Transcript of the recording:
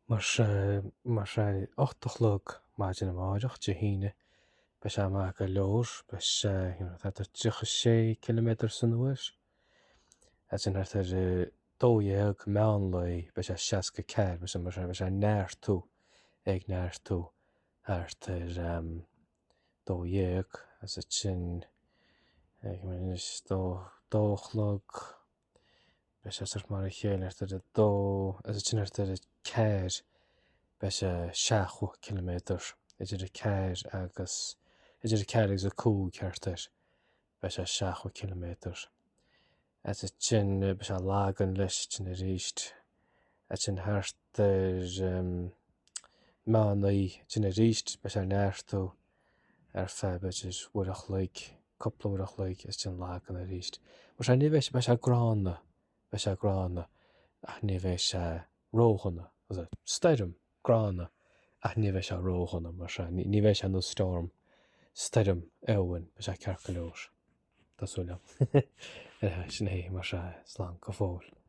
mar ochtalog máidir máireach de híine be se amach go leor bes sé kilometr san uair as in dóhéag meán lei be se 60 ceir be se neir tú ag neir tú hart dóhéag as sin dóchlog be se mar chéile dó as sin ceir be se 60 kilometr idir ceir agus idir ceir agus a cú ceirtar be se 60 kilometr as sin be se lágan leis sin a ríist as sin hart meánaí sin a ríist be se neir tú fe beidir uach leig coppla leig is sin lágan a ríist. Mar se níhéis be se grána ach níhéis se róchanna steirm grána ach níhéis se róchanna mar se níhéis se nó storm steirm éhain be se cearcha leor Tásúla sin é mar se slán go fóil.